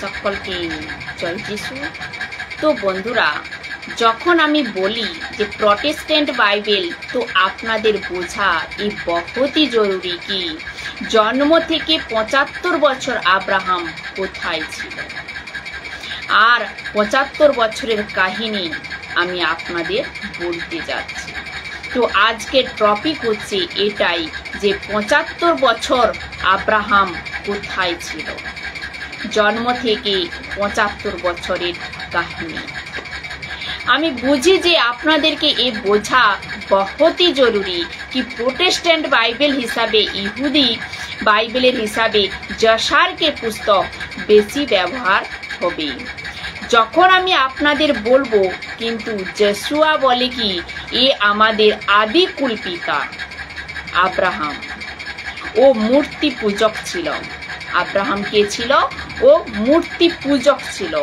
সকলকে জয় যিশু। তো বন্ধুরা, যখন আমি বলি যে প্রটেস্ট্যান্ট বাইবেল, তো আপনাদের বোঝা এই বহুতই জরুরি কি জন্ম থেকে ৭৫ বছর আব্রাহাম কোথায় ছিল, আর ৭৫ বছরের কাহিনী আমি আপনাদের বলতে যাচ্ছি। তো আজকের টপিক হচ্ছে এটাই যে ৭৫ বছর আব্রাহাম কোথায় ছিল, জন্ম থেকে ৭৫ বছরের কাহিনী। আমি বুঝি যে আপনাদেরকে এ বোঝা বহুতই জরুরি কি প্রোটেস্ট্যান্ট বাইবেল হিসাবে, ইহুদি বাইবেলের হিসাবে যশারকে পুস্তক বেশি ব্যবহার হবে। যখন আমি আপনাদের বলবো কিন্তু যশোয়া বলে কি এ আমাদের আদি কুলপিতা আব্রাহাম, ও মূর্তি পূজক ছিল। আব্রাহাম কে ছিল? ও মূর্তি পূজক ছিল।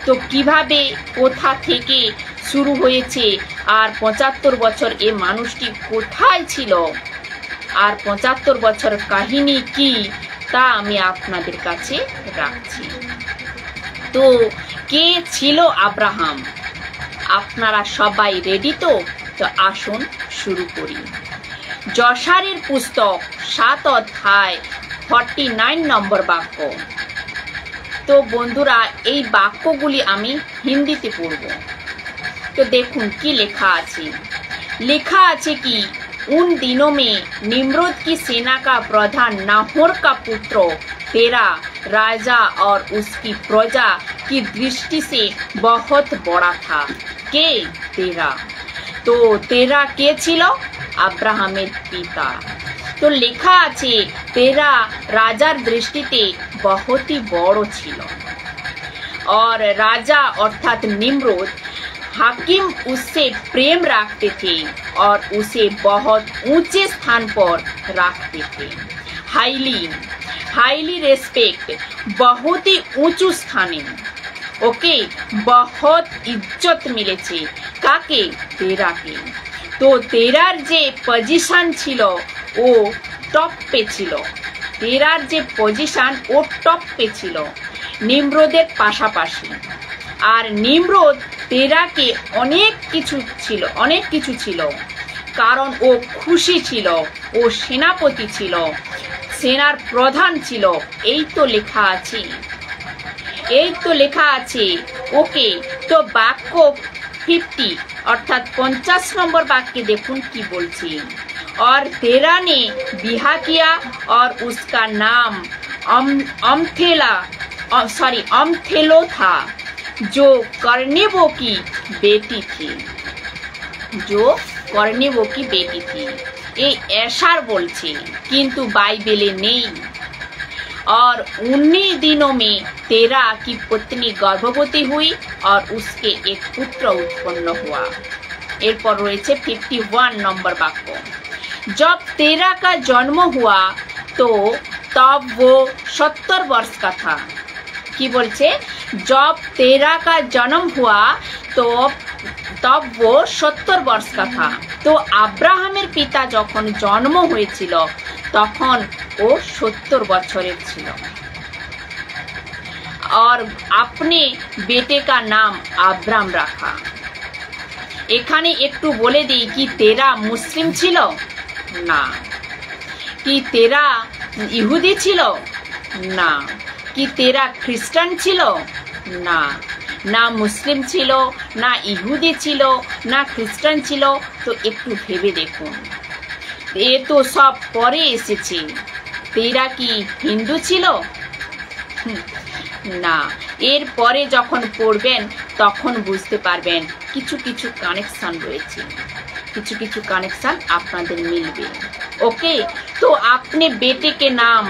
তো কিভাবে, কোথা থেকে শুরু হয়েছে, আর ৭৫ বছর এ মানুষটি কোথায় ছিল, আর ৭৫ বছর কাহিনী কি, তা আমি আপনাদের কাছে রাখছি। তো কে ছিল আব্রাহাম? আপনারা সবাই রেডি তো? তো আসুন শুরু করি। যশারের পুস্তক ৭ অধ্যায় 49 নম্বর বাক্য। তো বন্ধুরা, এই বাক্যগুলি আমি হিন্দিতে পড়ব। তো দেখুন কি লেখা আছে। লেখা আছে কি, उन दिनों में निम्रोद की सेना का प्रधान नाहोर का पुत्र तेरा राजा और उसकी प्रजा की दृष्टि से बहुत बड़ा था। के? तेरा। तो तेरा के छिलो? আব্রাহামের পিতা। তো লেখা আছে তেরা রাজার দৃষ্টিতে বহুতই বড় ছিল। और राजा अर्थात निम्रोद हाकिम उससे प्रेम रखते थे और उसे बहुत ऊंचे स्थान पर रखते थे। हाईली रेस्पेक्ट, बहुत ही ऊंचू स्थाने। ओके, बहुत इज्जत मिलेছে কাকে? তেরাকে। তো তেরার যে পজিশন ছিল ও টপ পে ছিল। তেরার যে পজিশন ও টপ পে ছিল নিম্রোদের পাশাপাশি। আর নিম্রোদ তেরাকে অনেক কিছু ছিল, কারণ ও খুশি ছিল, ও সেনাপতি ছিল, সেনার প্রধান ছিল। এই তো লেখা আছে। ওকে, তো বাক্য 50 অর্থাৎ 50 নম্বর বাক্যে দেখুন কি বলছি। और तेरा ने बिहा किया और उसका नाम अम्थेलो था, जो कर्नेबो की बेटी थी। এই এশার বলছে, কিন্তু বাইবেলে নেই। और 19 दिनों में तेरा की पत्नी गर्भवती हुई और उसके एक पुत्र उत्पन्न हुआ। एरपर रयेछे 51 नम्बर वाक्य। जब तेरा का जन्म हुआ तो तब वो 70 वर्ष का था। কি বলছে? जब तेरा का जन्म हुआ तो तब वो 70 वर्ष का था। তো আব্রাহামের পিতা যখন জন্ম হয়েছিল তখন ও 70 বছরের ছিল। और अपने बेटे का नाम আব্রাম রাখা। এখানে একটু বলে দিই কি তেরা মুসলিম ছিল? না। কি তেরা ইহুদি ছিল? না। কি তেরা খ্রিস্টান ছিল? না। না মুসলিম ছিল, না ইহুদি ছিল, না খ্রিস্টান ছিল। তো একটু ভেবে দেখুন, এ তো সব পরে এসেছে। তেরা কি হিন্দু ছিল? না। এর পরে যখন পড়বেন তখন বুঝতে পারবেন কিছু কানেকশন রয়েছে, কিছু কানেকশন আপনাদের মিলবে। ওকে, তো আপনি বেটে কে নাম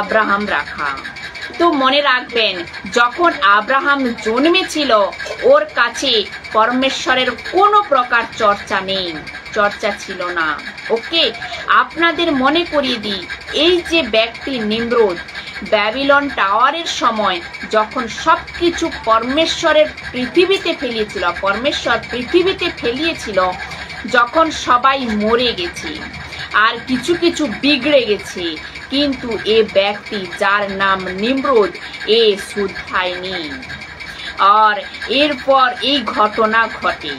আব্রাহাম রাখা। তো মনে রাখবেন, যখন আব্রাহাম জন্মেছিল ওর কাছে পরমেশ্বরের কোনো প্রকার চর্চা ছিল না। ওকে, আপনাদের মনে করিয়ে দিই, এই যে ব্যক্তি নিম্রোদ ব্যাবিলন টাওয়ারের সময় যখন সবকিছু পরমেশ্বর পৃথিবীতে ফেলিয়েছিল, যখন সবাই মরে গেছে আর কিছু কিছু বিগড়ে গেছে, কিন্তু এ ব্যক্তি যার নাম নিমরোদ এ শুধরায়নি। আর এরপর এই ঘটনা ঘটে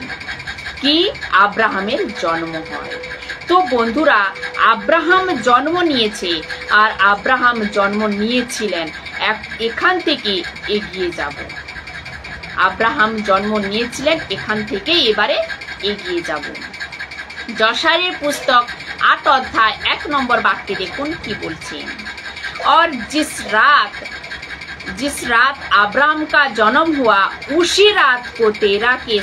কি আব্রাহামের জন্ম হয়। তো বন্ধুরা, আব্রাহাম জন্ম নিয়েছে, আর আব্রাহাম জন্ম নিয়েছিলেন, এখান থেকে এগিয়ে যাব। আব্রাহাম জন্ম নিয়েছিলেন, এখান থেকে এবারে এগিয়ে যাব। যশারের পুস্তক 8 अध्याय 1 नंबर वाक्य देखुन की बोलছেন। और जिस रात अब्राहम का जन्म हुआ उसी रात को तेरा के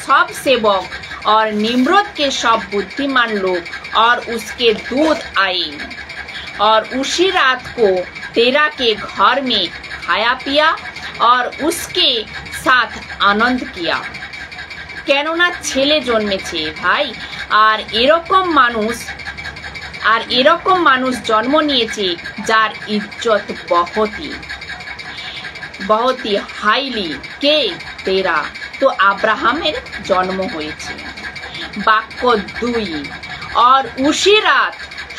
सब सेवक और निम्रोद के सब बुद्धिमान लोग और उसके दूत आए और उसी रात को तेरा के घर में खाया पिया और उसके साथ आनंद किया। কেননা ছেলে জন্মেছে ভাই, আর এরকম মানুষ জন্ম নিয়েছে যার ইজ্জত বহুতি হাইলি কে তেরা। তো আব্রাহামের জন্ম হয়েছে। বাক্য 2 और उसी रात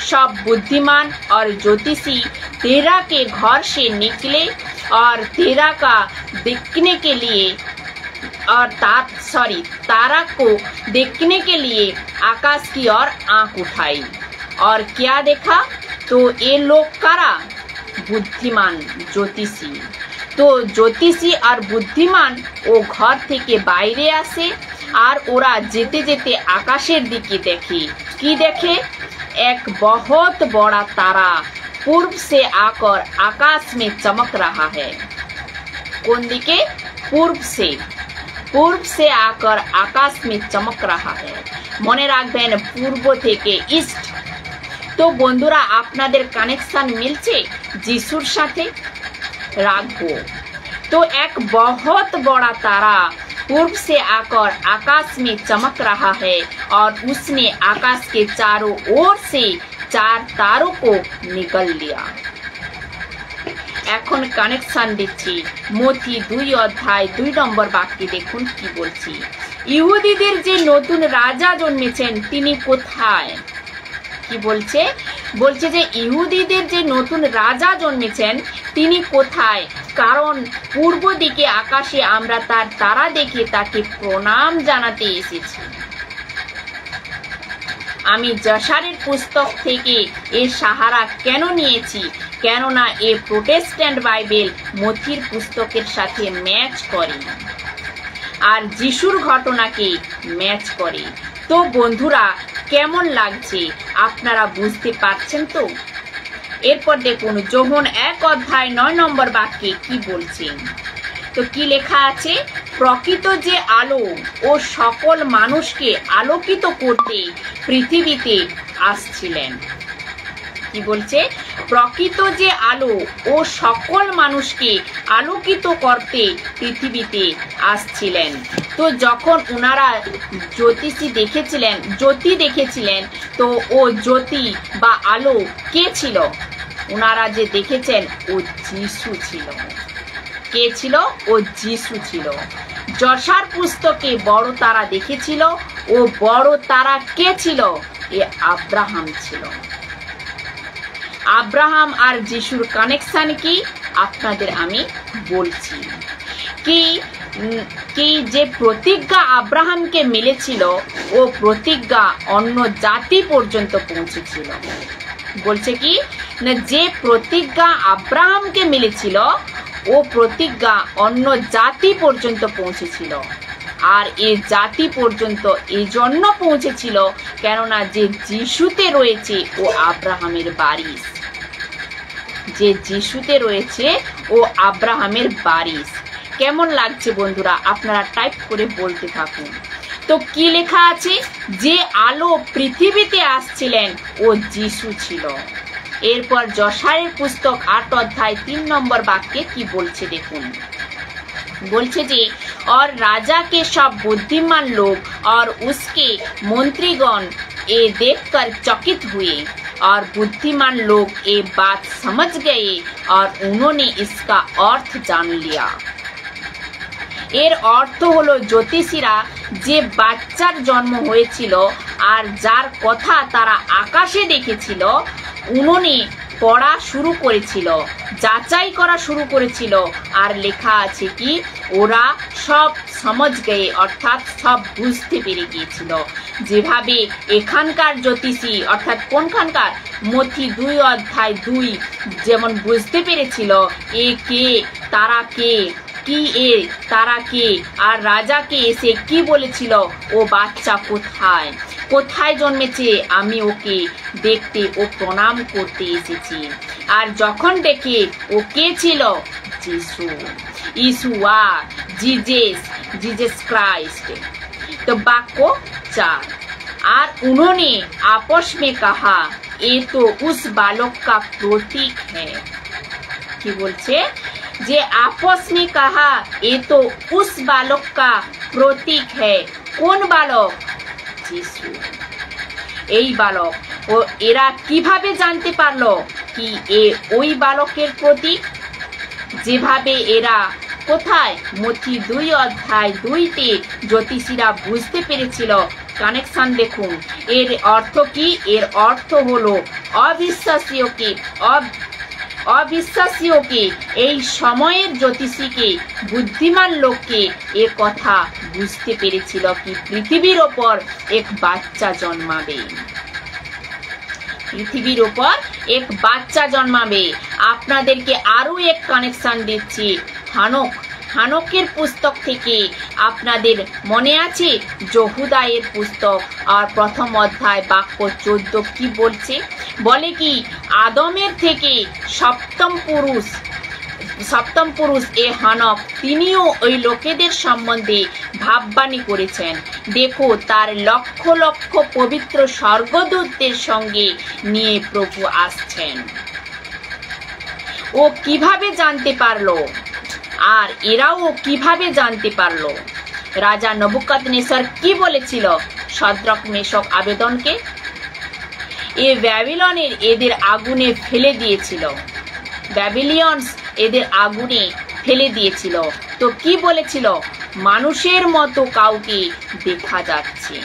सब बुद्धिमान और ज्योतिषी तेरा के घर से निकले और तेरा का देखने के लिए और तारा को देखने के लिए आकाश की ओर आंख उठाई। और क्या देखा? तो ये लोग कारा? बुद्धिमान ज्योतिषी। तो ज्योतिषी और बुद्धिमान ও ঘর থেকে বাইরে আসে, আর ওরা যেতে যেতে আকাশের দিকে দেখে। কি দেখে? एक बहुत बड़ा तारा पूर्व से आकर आकाश में चमक रहा है। कौन दिके? पूर्व से आकर आकाश में चमक रहा है। মনে রাখবেন পূর্ব থেকে ইস্ট। তো বন্ধুরা, আপনাদের কানেকশন মিলছে যিশুর সাথে? রাখবো। तो एक बहुत बड़ा तारा पूर्व से आकर आकाश में चमक रहा है और उसने आकाश के चारों ओर से 4 तारों को निगल लिया। এখন কানেকশন দিচ্ছি মথি 2 अध्याय 2 নম্বর বাক্যে দেখুন কি বলছি। ইহুদিদের যে নতুন রাজা জন্মেছেন তিনি কোথায়? কি বলছে? বলছে যে ইহুদিদের যে নতুন রাজা জন্মেছেন তিনি কোথায়? কারণ পূর্ব দিকে আকাশে আমরা তার তারা দেখে তাকে প্রণাম জানাতে এসেছি। আমি যশারের পুস্তক থেকে এর সাহারা কেন নিয়েছি? কেননা এ প্রোটেস্ট্যান্ট বাইবেল মথির পুস্তকের সাথে ম্যাচ করে আর যিশুর ঘটনাকে ম্যাচ করে। তো বন্ধুরা, কেমন লাগছে আপনারা বুঝতে পারছেন তো? এরপর দেখুন যোহন 1 अध्याय 9 নম্বর বাক্যে কি বলছেন। তো কি লেখা আছে? প্রকৃত যে আলো ও সকল মানুষকে আলোকিত করতে পৃথিবীতে আসছিলেন। কি বলছে? প্রকৃত যে আলো ও সকল মানুষকে আলোকিত করতে পৃথিবীতে আসছিলেন। তো যখন ওনারা জ্যোতি দেখেছিলেন, তো ও জ্যোতি বা আলো কে ছিল? ওনারা যে দেখেছেন ও যিশু ছিল। কে ছিল? ও যিশু ছিল। যশার পুস্তকে বড় তারা দেখেছিল, ও বড় তারা কে ছিল? এ আব্রাহাম ছিল। আব্রাহাম আর যিশুর কানেকশন কি আপনাদের আমি বলছি। কি যে প্রতিজ্ঞা আব্রাহামকে মিলেছিল, ও প্রতিজ্ঞা অন্য জাতি পর্যন্ত পৌঁছেছিল। বলছে কি না, যে প্রতিজ্ঞা আব্রাহামকে মিলেছিল ও প্রতিজ্ঞা অন্য জাতি পর্যন্ত পৌঁছেছিল। আর এ জাতি পর্যন্ত এই জন্য পৌঁছেছিল কেননা যে যিশুতে রয়েছে ও আব্রাহামের বারিশ। যে যিশুতে রয়েছে ও আব্রাহামের বারিশ। কেমন লাগছে বন্ধুরা? আপনারা টাইপ করে বলতে থাকুন। তো কি লেখা আছে? যে আলো পৃথিবীতে আসছিলেন ও যিশু ছিল। এরপর যশারের পুস্তক 8 अध्याय 3 নম্বর বাক্যে কি বলছে দেখুন। बोलছে যে और राजा के सब बुद्धिमान लोग और उसके मंत्रीगण ये देखकर चकित हुए और बुद्धिमान लोग ये बात समझ गए और उन्होंने इसका अर्थ जान लिया। এর অর্থ হলো জ্যোতিষীরা যে বাচ্চার জন্ম হয়েছিল আর যার কথা তারা আকাশে দেখেছিল উনুনে পড়া শুরু করেছিল, যাচাই করা শুরু করেছিল। আর লেখা আছে কি ওরা সব সমঝ গয়ে, অর্থাৎ সব বুঝতে পেরে গিয়েছিল। যেভাবে এখানকার জ্যোতিষী অর্থাৎ কোনখানকার মথি 2:2 যেমন বুঝতে পেরেছিল এ কে, তারা কে, কি এ তারা কে, আর রাজাকে এসে কি বলেছিল ও বাচ্চা কোথায় কোথায় জন্মেছে, আমি ওকে দেখতে ও প্রণাম করতে এসেছি। আর যখন দেখে ও কে ছিল, যিশু, ইসুয়া, जीजस क्राइस्ट। तो वाक्य 4। और उन्होंने आपस में कहा ये तो उस बालक का प्रतीक है। কি বলছে যে आपस में कहा ये तो उस बालक का प्रतीक है। কোন বালক? যিশু। এই বালক। ও এরা কিভাবে জানতে পারলো কি এ ওই বালকের প্রতীক? যেভাবে এরা কোথায় মথি 2:2 জ্যোতিষীরা বুঝতে পেরেছিল। কানেকশন দেখুন। এর অর্থ কি? এর অর্থ হলো অবিশ্বাসীয়কে এই সময়ের জ্যোতিষীকে, বুদ্ধিমান লোককে এ কথা বুঝতে পেরেছিল কি পৃথিবীর ওপর এক বাচ্চা জন্মাবে, পৃথিবীর ওপর এক বাচ্চা জন্মাবে। আপনাদেরকে আরো এক কানেকশন দিচ্ছি। হানকের পুস্তক থেকে আপনাদের মনে আছে যহুদায়ের পুস্তক আর প্রথম অধ্যায় বাক্য 14 কি বলছে? বলে কি আদমের থেকে সপ্তম পুরুষ এ হানক, তিনিও ওই লোকেদের সম্বন্ধে ভাববাণী করেছেন। দেখো তার লক্ষ লক্ষ পবিত্র স্বর্গদূতদের সঙ্গে নিয়ে প্রভু আসছেন। ও কিভাবে জানতে পারলো? আর এরাও কিভাবে জানতে পারলো? রাজা নবুকদনেসর কি বলেছিল শদ্রক মেশক আবেদনকে? এ ব্যাবিলনের এদের আগুনে ফেলে দিয়েছিল, ব্যাবিলিয়ন্স এদের আগুনে ফেলে দিয়েছিল। তো কি বলেছিল? মানুষের মতো কাউকে দেখা যাচ্ছে।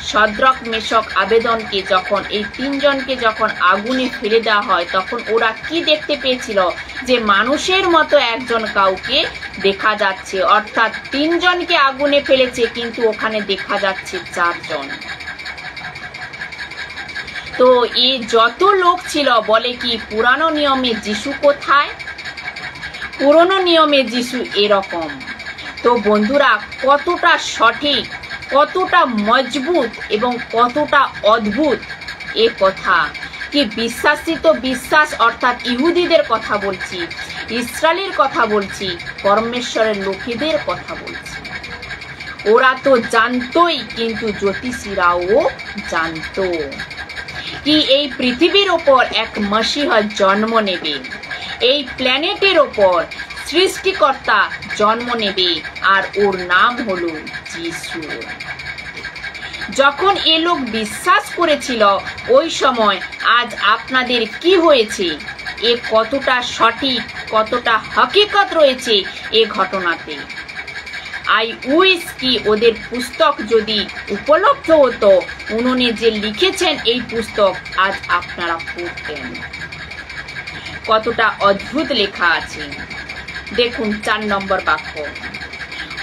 শদ্রক মেশক আবেদনকে যখন এই তিনজনকে যখন আগুনে ফেলে দেওয়া হয় তখন ওরা কি দেখতে পেয়েছিল? যে মানুষের মতো একজন কাউকে দেখা যাচ্ছে, অর্থাৎ তিনজনকে আগুনে ফেলেছে কিন্তু ওখানে দেখা যাচ্ছে 4 জন। তো এই যত লোক ছিল বলে কি পুরানো নিয়মে যিশু কোথায়? পুরনো নিয়মে যিশু এরকম। তো বন্ধুরা কতটা সঠিক, কতটা মজবুত এবং কতটা অদ্ভুত এ কথা। কি বিশ্বাস অর্থাৎ ইহুদিদের কথা বলছি, ইসরায়েলের কথা বলছি, পরমেশ্বরের লোকেদের কথা বলছি। ওরা তো জানতোই, কিন্তু জ্যোতিষীরাও জানতো কি এই পৃথিবীর ওপর এক মসিহ জন্ম নেবে, এই প্ল্যানেটের ওপর সৃষ্টিকর্তা জন্ম নেবে, আর ওর নাম হলো যিশু। যখন এ লোক বিশ্বাস করেছিল ওই সময়, আজ আপনাদের কি হয়েছে? এ কতটা সঠিক, কতটা হকিকত রয়েছে এ ঘটনাতে। আই উইশ কি ওদের পুস্তক যদি উপলব্ধ হতো, উনি যে লিখেছেন এই পুস্তক আজ আপনারা পড়তেন। কতটা অদ্ভুত লেখা আছে দেখুন। 4 নম্বর বাক্য।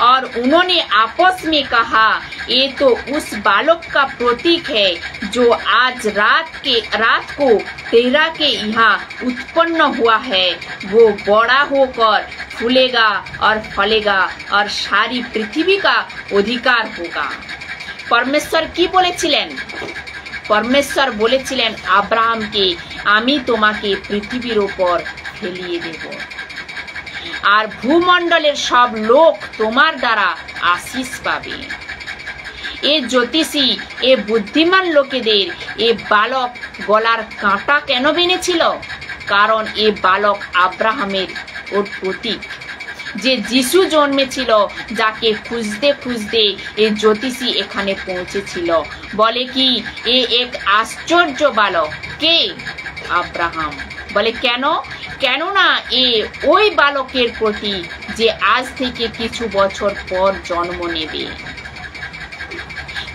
और उन्होंने आपस में कहा ये तो उस बालक का प्रतीक है जो आज रात को तेरा के यहाँ उत्पन्न हुआ है। वो बड़ा होकर फूलेगा और फलेगा और सारी पृथ्वी का अधिकार होगा। परमेश्वर की बोलेছিলেন? परमेश्वर बोलेছিলেন আব্রাহামকে আমি তোমাকে পৃথিবীর উপর ফেলিয়ে দেব, আর ভূমণ্ডলের সব লোক তোমার দ্বারা আশীষ পাবে। এ জ্যোতিষী, এ বুদ্ধিমান লোকেদের এ বালক গলার কাঁটা কেন বেঁধেছিল? কারণ এ বালক আব্রাহামের ওর প্রতীক, যে যিশু জন্মেছিল, যাকে খুঁজতে খুঁজতে এ জ্যোতিষী এখানে পৌঁছেছিল। বলে কি এ এক আশ্চর্য বালক। কে? আব্রাহাম। বলে কেন? কেননা এ ওই বালকের প্রতি যে আজ থেকে কিছু বছর পর জন্ম নেবে,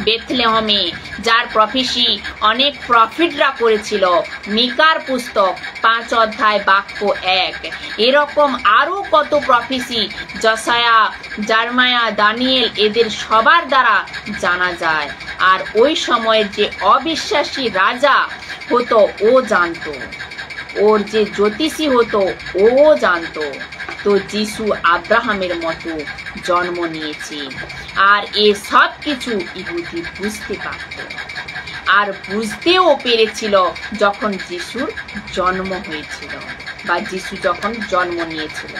বেথলেহমে, যার প্রফেসি অনেক প্রফিটরা করেছিল। মিকার পুস্তক 5 অধ্যায় বাক্য 1। এরকম আরো কত প্রফেসি যশায়া, জার্মায়া, দানিয়েল এদের সবার দ্বারা জানা যায়। আর ওই সময়ের যে অবিশ্বাসী রাজা হতো ও জানতো, ওর যে জ্যোতিষী হতো ও জানতো। তো যিশু আব্রাহামের মতো জন্ম নিয়েছে, আর এ সব কিছু ইহুদি বুঝতে পারত, আর বুঝতেও পেরেছিল যখন যিশুর জন্ম হয়েছিল বা যিশু যখন জন্ম নিয়েছিল।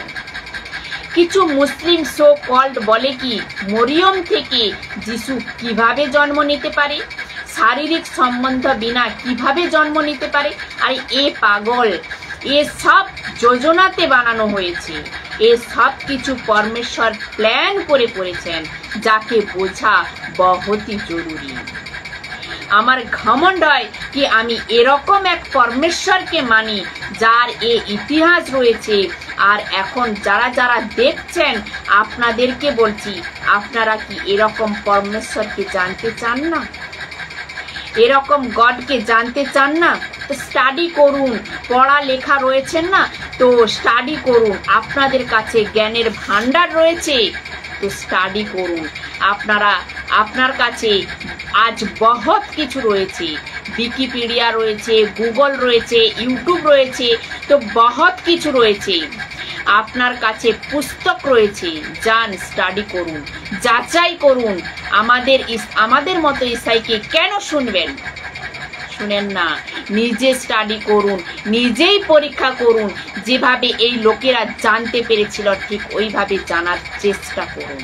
কিছু মুসলিম সো কল্ড বলে কি মরিয়ম থেকে যিশু কিভাবে জন্ম নিতে পারে, শারীরিক সম্বন্ধ বিনা কিভাবে জন্ম নিতে পারে। আর এ পাগল, এ সব যোজনাতে বানানো হয়েছে। এ সব কিছু পরমেশ্বর প্ল্যান করে করেছেন, যাকে বোঝা বহুতই জরুরি। আমার ঘমণ্ড হয় কি আমি এরকম এক পরমেশ্বরকে মানি যার এ ইতিহাস রয়েছে। আর এখন যারা যারা দেখছেন আপনাদেরকে বলছি, আপনারা কি এরকম পরমেশ্বরকে জানতে চান না? এরকম গডকে জানতে চান না? তো স্টাডি করুন, পড়া লেখা রয়েছেন না, তো স্টাডি করুন। আপনাদের কাছে জ্ঞানের ভান্ডার রয়েছে, তো স্টাডি করুন। আপনার কাছে আজ বহুত কিছু রয়েছে, উইকিপিডিয়া রয়েছে, গুগল রয়েছে, ইউটিউব রয়েছে, তো বহুত কিছু রয়েছে। আপনার কাছে পুস্তক রয়েছে, যান স্টাডি করুন, যাচাই করুন। আমাদের মতো ইসাইকে কেন শুনবেন? শুনেন না, নিজে স্টাডি করুন, নিজেই পরীক্ষা করুন। যেভাবে এই লোকেরা জানতে পেরেছিল ঠিক ওইভাবে জানার চেষ্টা করুন।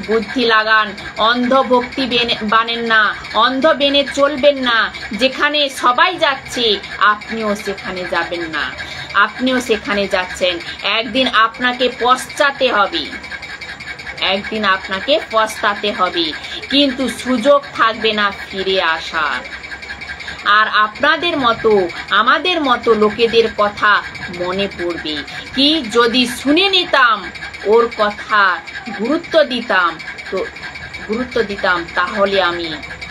বুদ্ধি লাগান, অন্ধ ভক্তি বানেন না, অন্ধ বেনে চলবেন না। যেখানে সবাই যাচ্ছে আপনিও সেখানে যাবেন না। আপনিও সেখানে যাচ্ছেন, একদিন আপনাকে পশ্চাতে হবে, একদিন আপনাকে পস্তাতে হবে, কিন্তু সুযোগ থাকবে না ফিরে আসার। আর আপনাদের মতো আমাদের মতো লোকেদের কথা মনে পড়বে কি যদি শুনে নিতাম, ওর কথা গুরুত্ব দিতাম, তাহলে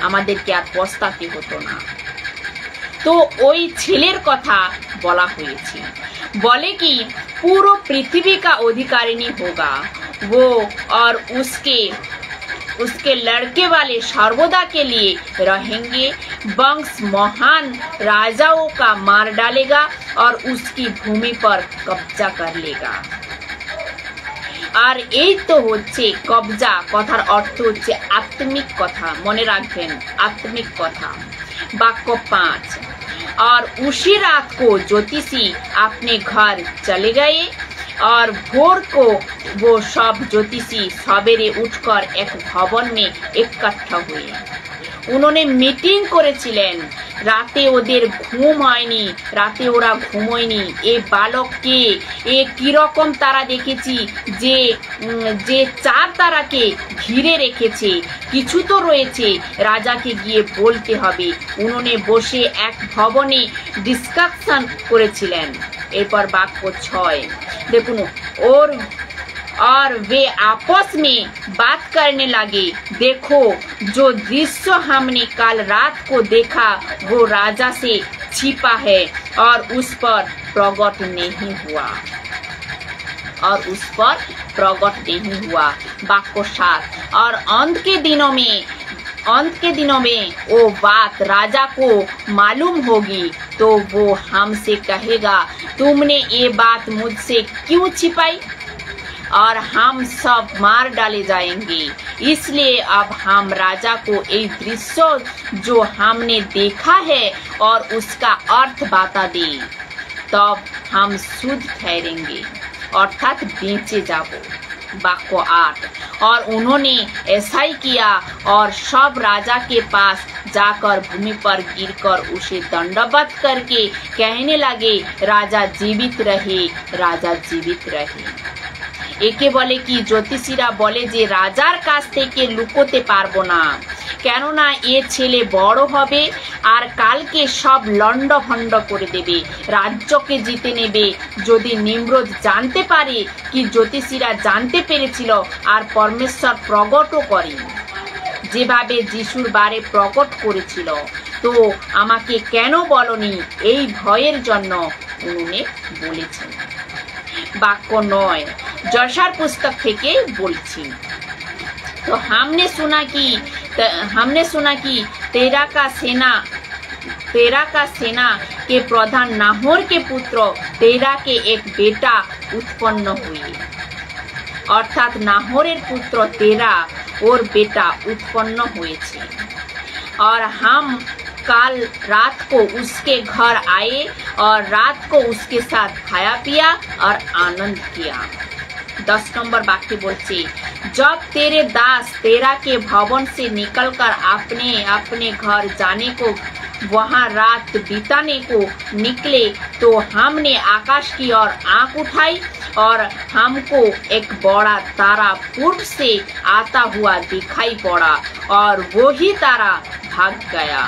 আমাদেরকে আর পস্তাতে হতো না। তো ওই ছেলের কথা বলা হয়েছে, বলে কি পুরো पृथ्वी का अधिकारिणी होगा वो और उसके लड़के वाले सर्वदा के लिए रहेंगे। वंश महान राजाओं का मार डालेगा और उसकी भूमि पर कब्जा कर लेगा। আর এই তো হচ্ছে কবজা, কথার অর্থ হচ্ছে আত্মিক কথা, মনে রাখবেন, আত্মিক কথা। বাক্য 5, और उसी रात को ज्योतिषी अपने घर चले गए और भोर को वो सब ज्योतिषी सवेरे उठकर एक भवन में इकट्ठा हुए। उन्होंने मीटिंग করেছিলেন, রাতে ওদের ঘুম হয়নি, রাতে ওরা ঘুমোয়নি। এ বালককে এ কিরকম তারা দেখেছি যে চার তারাকে ঘিরে রেখেছে, কিছু তো রয়েছে, রাজাকে গিয়ে বলতে হবে। উনোনে বসে এক ভবনে ডিসকাশন করেছিলেন। এরপর বাক্য 6 দেখুন, और वे आपस में बात करने लगे, देखो जो दृश्य हमने कल रात को देखा वो राजा से छिपा है और उस पर प्रकट नहीं हुआ, वाक्य 7, और अंत के दिनों में वो बात राजा को मालूम होगी तो वो हमसे कहेगा तुमने ये बात मुझसे क्यों छिपाई, और हम सब मार डाले जाएंगे। इसलिए अब हम राजा को एक दृश्य जो हमने देखा है और उसका अर्थ बता दे, तब हम शुद्ध ठहरेंगे, अर्थात बेचे जाबो। वाक्य 8, और उन्होंने ऐसा ही किया और सब राजा के पास जाकर भूमि पर गिरकर उसे दंडवत करके कहने लगे, राजा जीवित रहे, राजा जीवित रहे। একে বলে কি, জ্যোতিষীরা বলে যে রাজার কাছ থেকে লুকোতে পারবো না, কেননা এ ছেলে বড় হবে আর কালকে সব লন্ডভন্ড করে দেবে, রাজ্যকে জিতে নেবে। যদি নিমরোদ জানতে পারে কি জ্যোতিষীরা জানতে পেরেছিল আর পরমেশ্বর প্রকটও করে, যেভাবে যিশুর বারে প্রকট করেছিল, তো আমাকে কেন বলনি? এই ভয়ের জন্য উনি বলেছেন। বাক্য 9 যশার পুস্তক থেকে বলছি। तो हमने सुना कि तेरा का सेना के प्रधान नाहोर के पुत्र तेरा के एक बेटा उत्पन्न हुई, अर्थात नाहोरेर पुत्र तेरा और बेटा उत्पन्न हुए थे, और हम कल रात को उसके घर आए और रात को उसके साथ खाया पिया और आनंद किया। 10 नंबर वाक्य बोलছে, जब तेरे दास तेरा के भवन से निकलकर अपने अपने घर जाने को वहाँ रात बिताने को निकले, तो हमने आकाश की ओर आंख उठाई और हमको एक बड़ा तारा पूर्व से आता हुआ दिखाई पड़ा, और वो ही तारा भाग गया।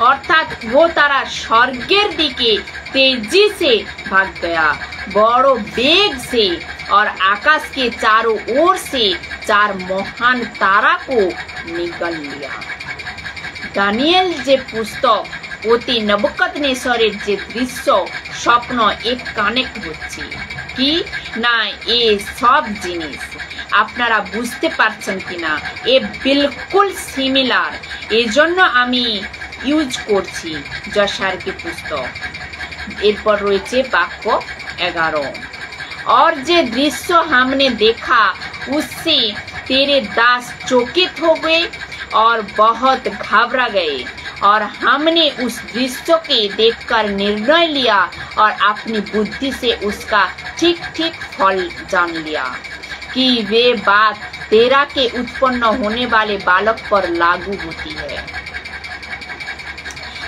अर्थात वो तारा स्वर्गेर दिके तेजी से भाग गया, बड़ो बेग से, और आकाश के चारों ओर से 4 महान तारा को निगल लिया। दानियल जे पुस्तक ওতে নেবুকাদনেছরের যে দৃশ্য স্বপ্ন এক কানেক্ট হচ্ছে কি না, এ সব জিনিস আপনারা বুঝতে পারছেন কিনা, এ বিলকুল সিমিলার, এজন্য আমি ইউজ করছি যশার কি পুস্তক। এরপর রয়েছে বাক্য 11, और जे दृश्य हमने देखा उससे तेरे दास चकित हो गए और बहुत घबरा गए, और हमने उस दृश्य के देखकर निर्णय लिया और अपनी बुद्धि से उसका ठीक ठीक फल जान लिया कि वे बात तेरा के उत्पन्न होने वाले बालक पर लागू होती है।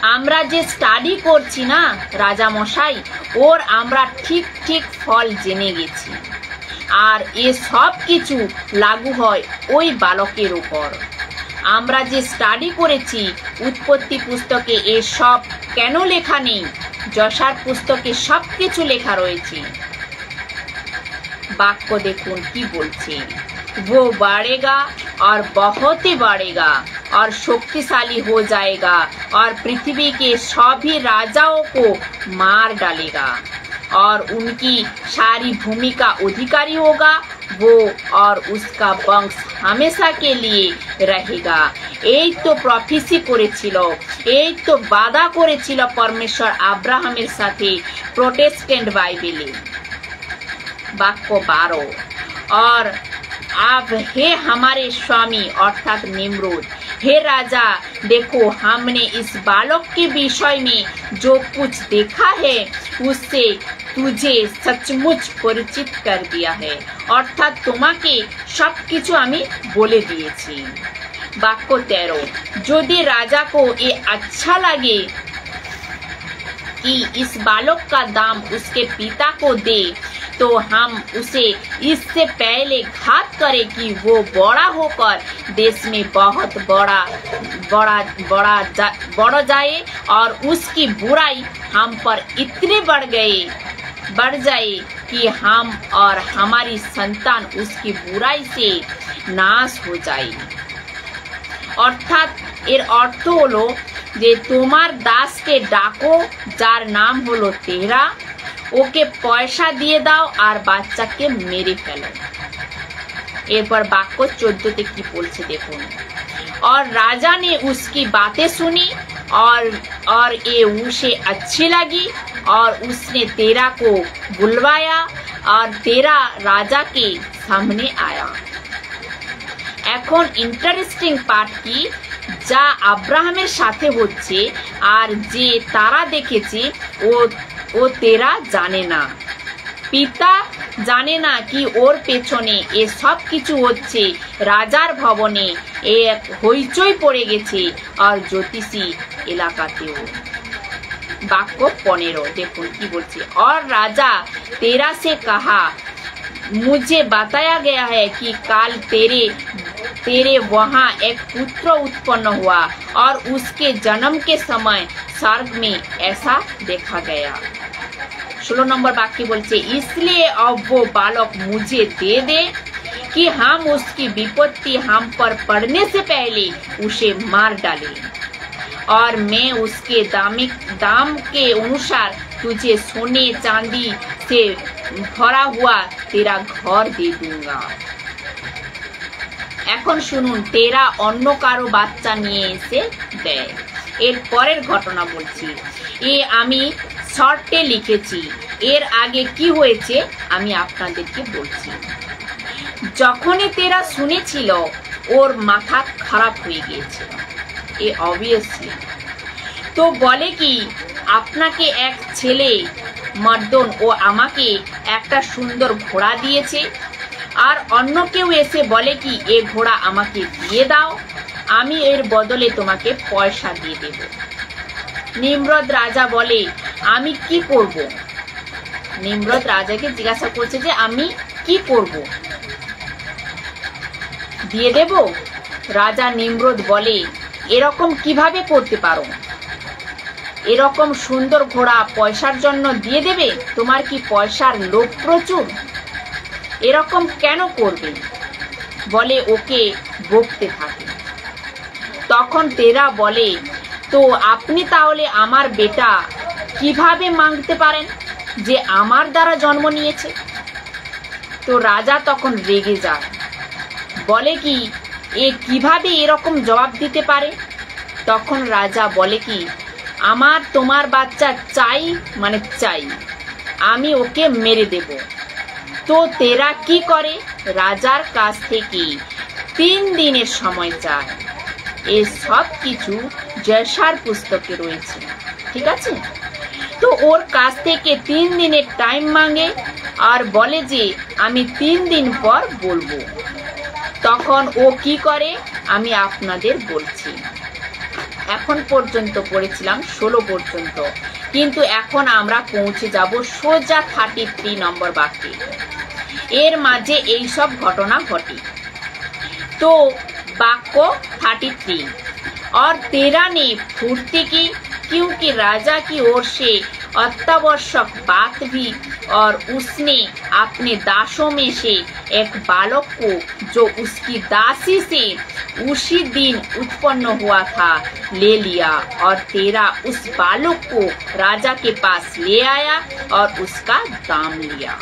আমরা যে স্টাডি করছি না রাজা মশাই, ওর আমরা ঠিক ঠিক ফল জেনে গেছি, আর এ সব কিছু লাগু হয় ওই বালকের উপর। আমরা যে স্টাডি করেছি উৎপত্তি পুস্তকে এ সব কেন লেখা নেই? যশার পুস্তকে সব কিছু লেখা রয়েছে। বাক্য দেখুন কি বলছে, वो बढ़ेगा और बहुत ही बढ़ेगा और शक्तिशाली हो जाएगा और पृथ्वी के सभी राजाओं को मार डालेगा और उनकी सारी भूमि का अधिकारी होगा वो, और उसका वंश हमेशा के लिए रहेगा। এই তো প্রফেসি করেছিল, এই তো বাদা করেছিল পরমেশ্বর আব্রাহামের সাথে প্রোটেস্ট্যান্ট বাইবেলে। বাক্য 12, और अब हे हमारे स्वामी अर्थात निम्रोद, हे राजा, देखो हमने इस बालक के विषय में जो कुछ देखा है उससे तुझे सचमुच परिचित कर दिया है, अर्थात তোমাকে সবকিছু আমি বলে দিয়েছি। বাক্য 13, যদি राजा को ये अच्छा लगे कि इस बालक का दाम उसके पिता को दे, तो हम उसे इससे पहले घात करें कि वो बड़ा होकर देश में बहुत बढ़ जाए और उसकी बुराई हम पर इतने बढ़ जाए कि हम और हमारी संतान उसकी बुराई से नाश हो जाए। अर्थात एर अर्थ हलो जे तुम्हार दास के डाको जार नाम हलो तेरा, ওকে পয়সা দিয়ে দাও আর বাচ্চাকে মেরে ফেলো। এরপর বাক্য 14তে কি বলছে দেখুন, और राजा ने उसकी बातें सुनी और ये उसे अच्छी लगी और उसने तेरा को बुलवाया और तेरा राजा के सामने आया। এখন ইন্টারেস্টিং পার্ট কি, যা আব্রাহামের সাথে হচ্ছে আর যে তারা দেখেছে ও তেরা জানে না, পিতা জানে না কি ওর পেছনে এ সব কিছু হচ্ছে। রাজার ভবনে এক হইচই পড়ে গেছে আর জ্যোতিষী এলাকাতেও। বাক্য 15 দেখুন কি বলছে, और राजा तेरा से कहा मुझे बताया गया है कि काल तेरे वहाँ एक पुत्र उत्पन्न हुआ और उसके जन्म के समय स्वर्ग में ऐसा देखा गया। 16 नंबर वाक्य बोलছে इसलिए अब वो बालक मुझे दे दे कि हम उसकी विपत्ति हम पर पड़ने से पहले उसे मार डालें और मैं उसके दाम के अनुसार तुझे सोने चांदी से भरा हुआ तेरा घर दे दूंगा। এখন শুনুন তেরা অন্য কারো বাচ্চা নিয়ে এসে দেয়। এর পরের ঘটনা বলছি, এ আমি শর্টে লিখেছি, এর আগে কি হয়েছে আমি আপনাদেরকে বলছি। যখনই তেরা শুনেছিল ওর মাথা খারাপ হয়ে গিয়েছিল, এ অবভিয়াসলি। তো বলে কি আপনাকে এক ছেলে মর্দন ও আমাকে একটা সুন্দর ঘোড়া দিয়েছে, আর অন্য কেউ এসে বলে কি এ ঘোড়া আমাকে দিয়ে দাও, আমি এর বদলে তোমাকে পয়সা দিয়ে দেব। নিমরদ রাজা বলে আমি কি করব? নিমরদ রাজাকে জিজ্ঞাসা করছে যে আমি কি করব, দিয়ে দেব? রাজা নিমরদ বলে এরকম কিভাবে করতে পারো? এরকম সুন্দর ঘোড়া পয়সার জন্য দিয়ে দেবে? তোমার কি পয়সার লোভ প্রচুর? এরকম কেন করবে? বলে ওকে বকতে থাকে। তখন তেরা বলে তো আপনি তাহলে আমার বেটা কিভাবে মাংতে পারেন যে আমার দ্বারা জন্ম নিয়েছে? তো রাজা তখন রেগে যায়, বলে কি এ কিভাবে এরকম জবাব দিতে পারে? তখন রাজা বলে কি আমার তোমার বাচ্চা চাই মানে চাই, আমি ওকে মেরে দেব। তো তেরা কি করে? রাজার কাছ থেকে 3 দিনের সময় চায়। এই সব কিছু জয়সার পুস্তকে রয়েছে, ঠিক আছে? তো ওর কাছ থেকে 3 দিনের টাইম মাঙ্গে আর বলে যে আমি 3 দিন পর বলবো। তখন ও কি করে আমি আপনাদের বলছি। এখন পর্যন্ত পড়েছিলাম 16 পর্যন্ত, কিন্তু এখন আমরা পৌঁছে যাব সোজা 33 নম্বর বাক্যে। এর মাঝে এই সব ঘটনা ঘটে। तो वाक्य 33 और तेरा ने फुर्ती की क्योंकि राजा की ओर से अत्यावश्यक बात भी और उसने अपने दासों में से एक बालक को जो उसकी दासी से उसी दिन उत्पन्न हुआ था ले लिया और तेरा उस बालक को राजा के पास ले आया और उसका दाम लिया।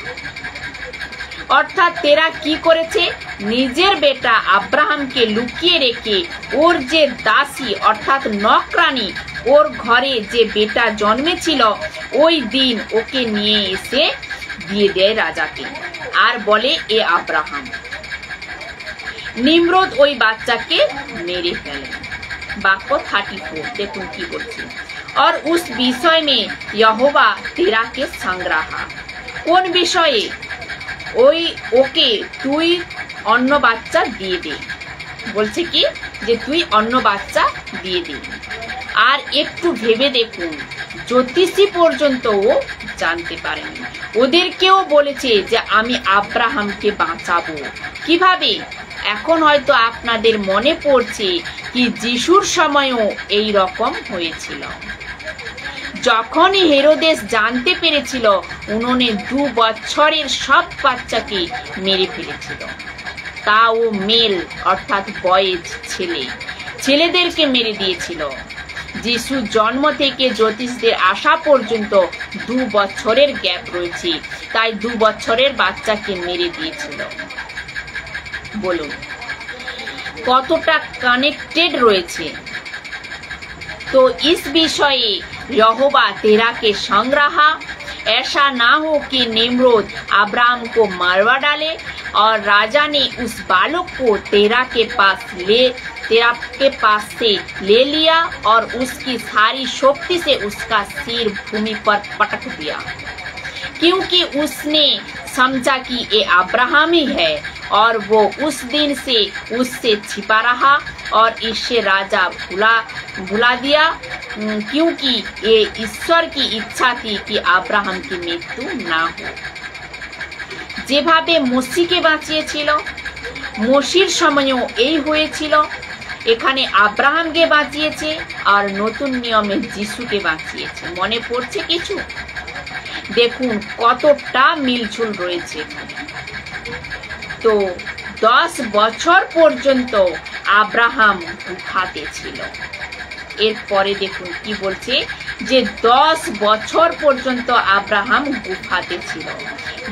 অর্থাৎ তেরা কি করেছে? নিজের বেটা আব্রাহামকে লুকিয়ে রেখে ওর যে দাসী অর্থাৎ নকরানি ওর ঘরে যে বেটা জন্মেছিল ওই দিন ওকে নিয়ে এসে দিয়ে দেয় রাজাকে, আর বলে এ আব্রাহাম। নিমরদ ওই বাচ্চাকে মেরে ফেলে। বাক্য 34 দেখুন কি বলছে। और उस विषय में यहोवा तेरा के संग्रहा। কোন বিষয়ে? ওই ওকে তুই অন্য বাচ্চা দিয়ে দে, বলছে কি যে তুই অন্য বাচ্চা দিয়ে দে। আর একটু ভেবে দেখুন, জ্যোতিষী পর্যন্ত ও জানতে পারেনি। ওদেরকেও বলেছে যে আমি আব্রাহামকে বাঁচাবো। কিভাবে? এখন হয়তো আপনাদের মনে পড়ছে কি যিশুর সময়ও এই রকম হয়েছিল। যখনই হেরোদেস জানতে পেরেছিল উনি 2 বছরের সব বাচ্চাকে মেরে ফেলেছিল, তাও মেল অর্থাৎ বয়েজ ছেলেদেরকে মেরে দিয়েছিল। যিশু জন্ম থেকে জ্যোতিষদের আসা পর্যন্ত 2 বছরের গ্যাপ রয়েছে, তাই 2 বছরের বাচ্চাকে মেরে দিয়েছিল। বলুন কতটা কানেক্টেড রয়েছে। तो इस विषय यहोवा तेरा के संग्रहा, ऐसा ना हो कि निम्रोद अब्राहम को मारवा डाले। और राजा ने उस बालक को तेरा के पास से ले लिया और उसकी सारी शक्ति से उसका सिर भूमि पर पटक दिया, क्योंकि उसने समझा कि ये अब्राहम ही है। और वो उस दिन से उससे छिपा रहा और इससे राजा भुला दिया, क्योंकि ये ईश्वर की इच्छा थी कि अब्राहम की मृत्यु ना हो। যেভাবে মসিকে বাঁচিয়েছিল, মসির সময়ও এই হয়েছিল। এখানে আব্রাহামকে বাঁচিয়েছে আর নতুন নিয়মে যিশুকে বাঁচিয়েছে। মনে পড়ছে কিছু? দেখুন কতটা মিলঝুল রয়েছে এখানে। তো 10 বছর পর্যন্ত আব্রাহাম গুহাতে ছিল। এরপরে দেখুন কি বলছে, যে 10 বছর পর্যন্ত আব্রাহাম गुफाते ছিল।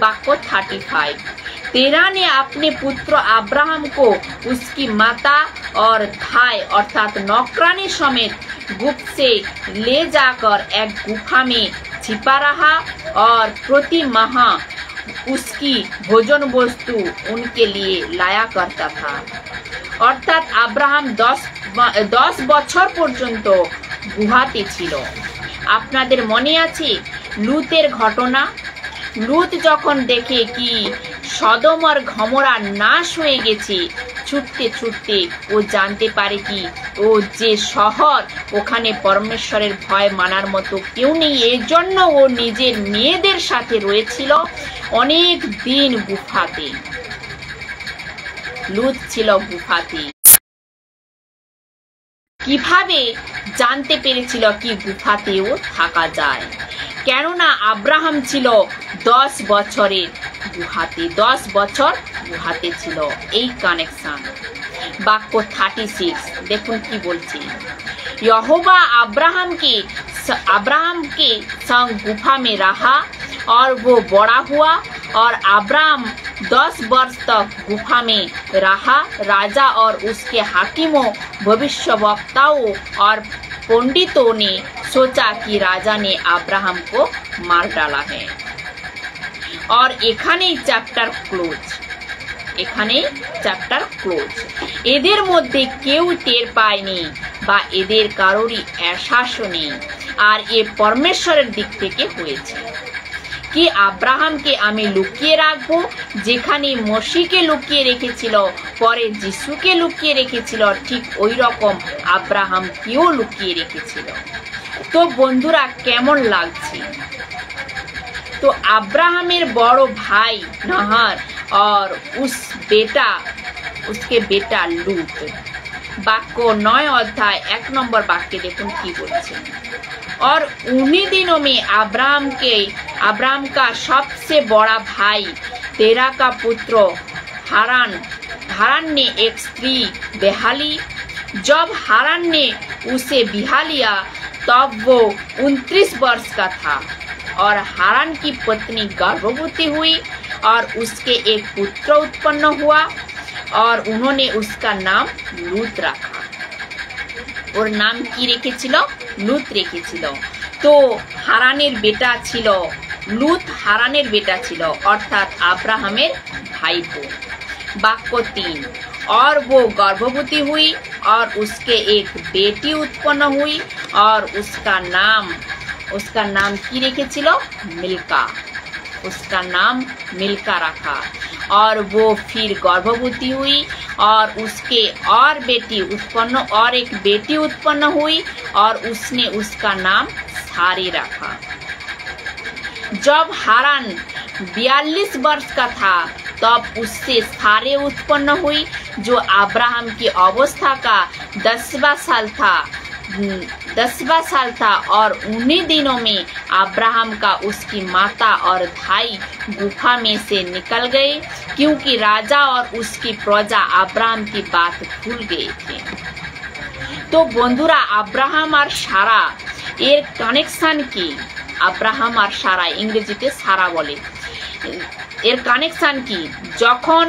वाक्य 35, तेरह ने अपने पुत्र अब्राहम को उसकी माता और भाई अर्थात नौकरानी समेत गुप्त से ले जाकर एक गुफा में छिपा रहा और प्रति माह उसकी भोजन वस्तु उनके लिए लाया करता था। अर्थात अब्राहम 10 বছর পর্যন্ত গুহাতে ছিল। আপনাদের মনে আছে লুতের ঘটনা? লুত যখন দেখে কি সদম আর গমোরা নাশ হয়ে গেছে, ছুটতে ছুটতে ও জানতে পারে কি ও যে শহর, ওখানে পরমেশ্বরের ভয় মানার মতো কেউ নেই, এর জন্য ও নিজের মেয়েদের সাথে রয়েছিল অনেক দিন গুহাতে। লুত ছিল গুহাতে। কিভাবে জানতে পেরেছিল কি গুহাতেও থাকা যায়? কেননা আব্রাহাম ছিল 10 বছরের গুহাতে, 10 বছর গুহাতে ছিল। এই কানেকশন। वाक्य 36 দেখুন কি বলছে, यहोवा अब्राहम के संग गुफा में रहा और वो बड़ा हुआ और अब्राहम 10 वर्ष तक गुफा में रहा। राजा और उसके हाकिमों, भविष्यवक्ताओं और पंडितों ने सोचा कि राजा ने अब्राहम को मार डाला है। और এখানে চ্যাপ্টার ক্লোজ। এখানে চ্যাপ্টার ক্লোজ। এদের মধ্যে কেউ টের পায়নি বা এদের কারোরই এহসাসও নেই। আর এ পরমেশ্বরের দিক থেকে হয়েছে। কি আব্রাহামকে আমি লুকিয়ে রাখবো, যেখানে মসিকে লুকিয়ে রেখেছিল, পরে যিশুকে লুকিয়ে রেখেছিল, ঠিক ওই রকম আব্রাহামকেও লুকিয়ে রেখেছিল। তো বন্ধুরা কেমন লাগছে? तो अब्राहमेर बड़ो भाई नाहर और उसके बेटा लूत। वाक्य 9 अध्याय 1 नंबर वाक्य देखुन की बोलছে, और उन्हीं दिनों में अब्राहम का सबसे बड़ा भाई तेरा का पुत्र हारान ने एक स्त्री ब्याह ली। जब हारान ने उसे ब्याह लिया तब वो 29 वर्ष का था और हारान की पत्नी गर्भवती हुई और उसके एक पुत्र उत्पन्न हुआ और उन्होंने उसका नाम लूत रखा। और नाम की रेखेছিল? लूत रेखेছিল। तो हारानेर बेटा ছিল लूत, हारानेर बेटा ছিল अर्थात अब्राहमेर भाईपो। वाक्य 3, और वो गर्भवती हुई और उसके एक बेटी उत्पन्न हुई और उसका नाम की रेखेছিল? मिल्का। उसका नाम मिल्का रखा। और वो फिर गर्भवती हुई और उसके और एक बेटी उत्पन्न हुई और उसने उसका नाम सारी रखा। जब हारान 42 वर्ष का था तब उससे सारे उत्पन्न हुई, जो अब्राहम की अवस्था का 10वां साल था। और उन्हीं दिनों में अब्राहम का उसकी माता और भाई गुफा में से निकल गए, क्योंकि राजा और उसकी प्रजा अब्राहम की बात भूल गए थे। तो बंधुरा अब्राहम और सारा एर कानेक्शन की? अब्राहम और सारा इंग्रेजीते सारा बोले। एर कानेक्शन की? যখন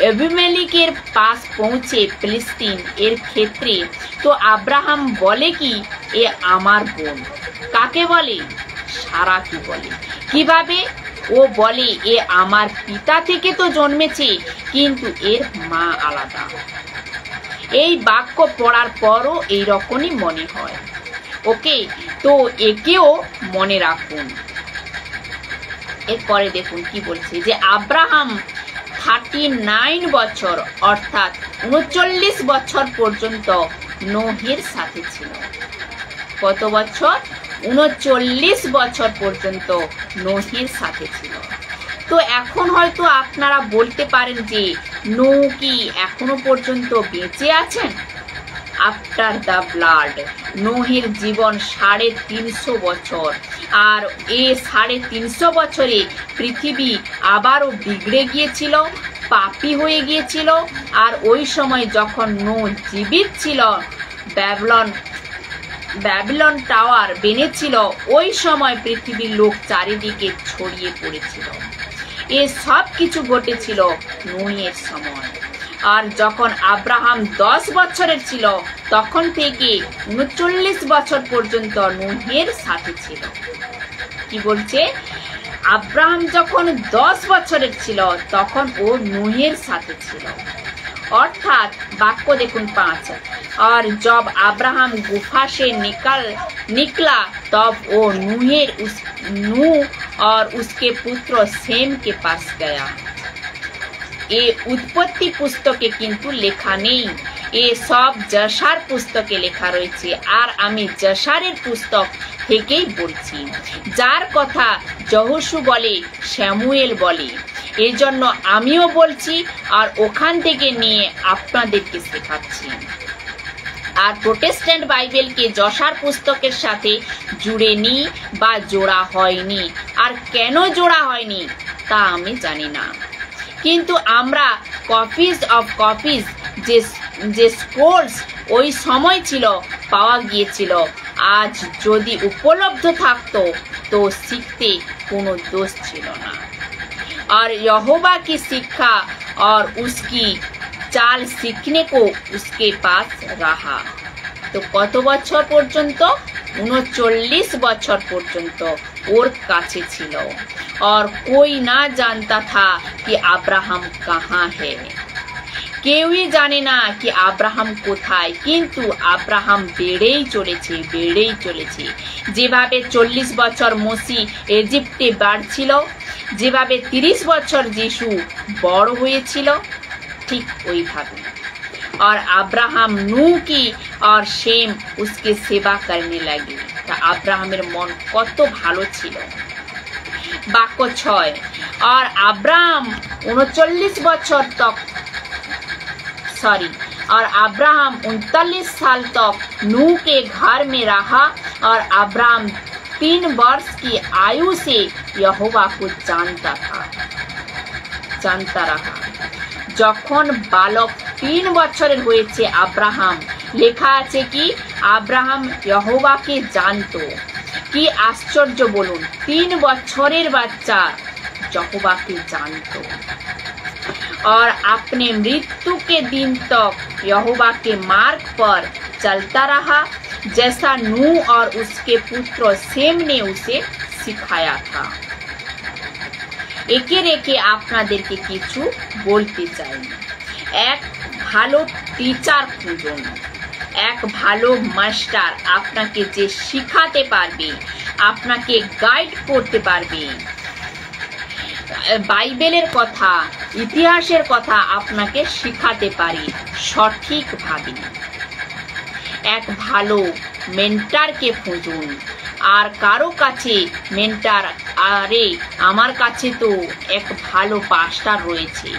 এবিমেলেকের পাশ পৌঁছে ফিলিস্তিন এর ক্ষেত্রে, তো আব্রাহাম বলে কি এ আমার বোন। কাকে বলে? সারাকে বলে। কিভাবে? ও বলে এ আমার পিতা থেকে তো জন্মেছে, কিন্তু এর মা আলাদা। এই বাক্য পড়ার পরও এই রকমই মনে হয়। ওকে, তো একেও মনে রাখুন। এরপরে দেখুন কি বলছে, যে আব্রাহাম 39 বছর অর্থাৎ 39 বছর পর্যন্ত নোহের সাথে ছিল। কত বছর? 39 বছর পর্যন্ত নোহের সাথে ছিল। তো এখন হয়তো আপনারা বলতে পারেন যে নূহ কি এখনো পর্যন্ত বেঁচে আছেন? আফটার দ্য ব্লাড, নূহের জীবন 350 বছর, আর এই 350 বছরে পৃথিবী আবারও বিগড়ে গিয়েছিল, পাপী হয়ে গিয়েছিল। আর ওই সময় যখন নূহ জীবিত ছিল, ব্যাবিলন টাওয়ার বেনেছিল, ওই সময় পৃথিবীর লোক চারিদিকে ছড়িয়ে পড়েছিল। এ সব কিছু ঘটেছিল নূহের সময়। আর যখন আব্রাহাম 10 বছরের ছিল, তখন থেকে 39 বছর পর্যন্ত নূহের সাথে ছিল। কি বলছে? আব্রাহাম যখন 10 বছরের ছিল, তখন ও নূহের সাথে ছিল। অর্থাৎ বাক্য দেখুন 5, और जब अब्राहम गुफा से निकला तब वो नूह और उसके पुत्र सेम के पास गया। ये उत्पत्ति पुस्तके किन्तु लेखा नहीं, ये सब जशार पुस्तके लेखा रयेछे। আর আমি জশারের পুস্তক থেকেই বলছি, যার কথা যহোশু বলে, স্যামুয়েল বলে। এই জন্য আমিও বলছি আর ওখান থেকে নিয়ে আপনাদেরকে শেখাচ্ছি। আর প্রোটেস্ট্যান্ট বাইবেলকে যশার পুস্তকের সাথে জুড়েনি বা জোড়া হয়নি। আর কেন জোড়া হয়নি তা আমি জানি না, কিন্তু আমরা কপিজ যে স্ক্রোলস ওই সময় ছিল পাওয়া গিয়েছিল, আজ যদি উপলব্ধ থাকতো তো শিখতে কোনো দোষ ছিল না। और यहोवा की शिक्षा और उसकी चाल सीखने को उसके पास रहा। तो কত বছর পর্যন্ত? 39 বছর পর্যন্ত ওর কাছে ছিল। और कोई ना जानता था कि अब्राहम कहाँ है। কেউই জানে না কি আব্রাহাম কোথায়, কিন্তু আব্রাহাম বেড়েই চলেছে। যেভাবে 40 বছর মসি ইজিপ্টে বাড়ছিল, যেভাবে 30 বছর যিশু বড় হয়েছিল, ঠিক ওইভাবে। और अब्राहम नूह की और शेम उसके सेवा करने लगे। তা আব্রাহামের মন কত ভালো ছিল। বাক্য 6, और अब्राहम 39 बच्चों तक और अब्राहम 39 साल तक नूह के घर में रहा। और अब्राहम 3 वर्ष की आयु से यहोवा को जानता रहा। যখন বালক 3 বছরের হয়েছে আব্রাহাম, লেখা আছে কি আব্রাহাম यहोवाকে জানতো। কি আশ্চর্য বলুন, 3 বছরের বাচ্চা यहोवाকে জানতো। और अपने मृत्यु के दिन तक यहोवा के मार्ग पर चलता रहा, जैसा नूह और उसके पुत्र सेम ने उसे सिखाया था। একে রেখে আপনাদেরকে কিছু বলতে চাই। এক ভালো টিচার খুঁজুন, এক ভালো মাস্টার আপনাকে যে শিখাতে পারবে, আপনাকে গাইড করতে পারবে, বাইবেলের কথা, ইতিহাসের কথা আপনাকে শিখাতে পারে সঠিকভাবে। এক ভালো মেন্টারকে খুঁজুন। আর কারো কাছে মেন্টার, আরে আমার কাছে তো এক ভালো পাস্টার রয়েছে,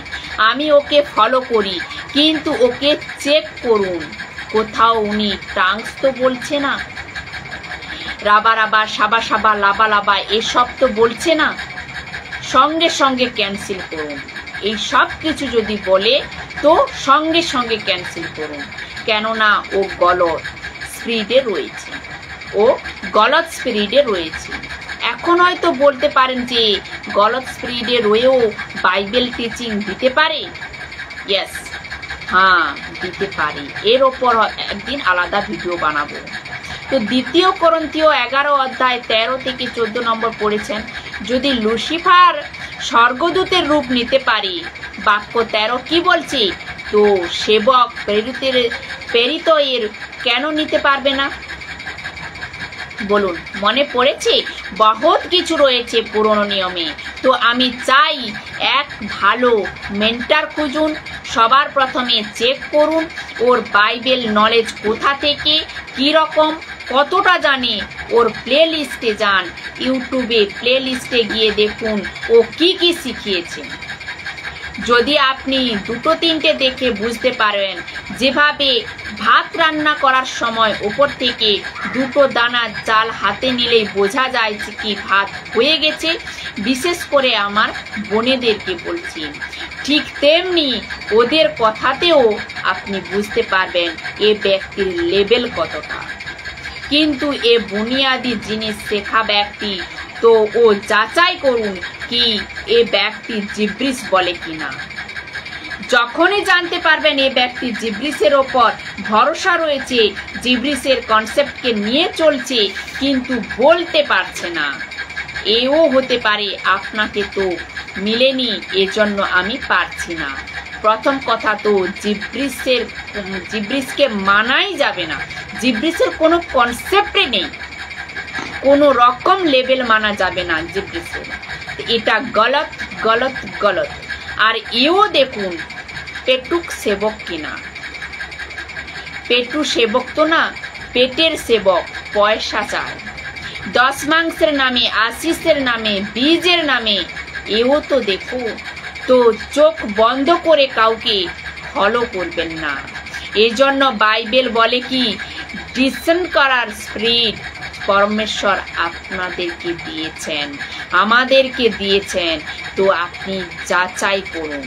আমি ওকে ফলো করি, কিন্তু ওকে চেক করুন কোথাও উনি টাংস তো বলছে না, রাবা রাবা সাবা সাবা লাবা লাবা এসব তো বলছে না, সঙ্গে সঙ্গে ক্যান্সেল করুন। এই সব কিছু যদি বলে তো সঙ্গে সঙ্গে ক্যান্সেল করুন, কেননা ও গলত স্পিরিটে রয়েছে। এখন হয়তো বলতে পারেন যে গলত স্পিরিটে রয়েও বাইবেল টিচিং দিতে পারে। ইয়েস, হ্যাঁ দিতে পারে। এর ওপর একদিন আলাদা ভিডিও বানাবো। তো 2 করন্থীয় 11 অধ্যায় 13 থেকে 14 নম্বর পড়েছেন। যদি লুসিফার স্বর্গদূতের রূপ নিতে পারে, বাক্য 13 কি বলছে, তো সেবক প্রেরিত এর কেন নিতে পারবে না? বলুন, মনে পড়েছে? বহুত কিছু রয়েছে পুরনো নিয়মে। তো আমি চাই এক ভালো মেন্টার খুঁজুন। সবার প্রথমে চেক করুন ওর বাইবেল নলেজ কোথা থেকে, কি রকম, কতটা জানে, ওর প্লে লিস্টে যান, ইউটিউবে প্লে লিস্টে গিয়ে দেখুন ও কি কি শিখিয়েছে। যদি আপনি দুটো তিনটে দেখে বুঝতে পারেন, যেভাবে ভাত রান্না করার সময় ওপর থেকে দুটো দানা চাল হাতে নিলেই বোঝা যায় যে কি ভাত হয়ে গেছে, বিশেষ করে আমার বোনেদেরকে বলছি, ঠিক তেমনি ওদের কথাতেও আপনি বুঝতে পারবেন এ ব্যক্তির লেভেল কতটা। কিন্তু এ বুনিয়াদি জিনিস শেখা ব্যক্তি তো ও যাচাই করুন কি এ ব্যক্তি জিব্রিস বলে কিনা। যখনই জানতে পারবেন এ ব্যক্তি জিব্রিসের ওপর ভরসা রয়েছে, জিব্রিসের কনসেপ্টকে নিয়ে চলছে কিন্তু বলতে পারছে না, এও হতে পারে আপনাকে তো মিলেনি এজন্য আমি পারছি না। প্রথম কথা তো জিব্রিসকে মানাই যাবে না, জিব্রিসের কোনো কনসেপ্টে নেই, কোনো রকম লেভেল মানা যাবে না জিব্রিসের। এটা গলত গলত গলত। আর এও দেখুন পেটুক সেবক কিনা। পেটু সেবক তো না, পেটের সেবক, পয়সা চায় 10 মাংসের নামে, আশিসের নামে, বীজের নামে। এও তো দেখো, তো চোখ বন্ধ করে কাউকে ফলো করবেন না। এই জন্য বাইবেল বলে কি, ডিসেন্ট করার স্পিরিট পরমেশ্বর আপনাদেরকে দিয়েছেন, আমাদেরকে দিয়েছেন, তো আপনি যাচাই করুন।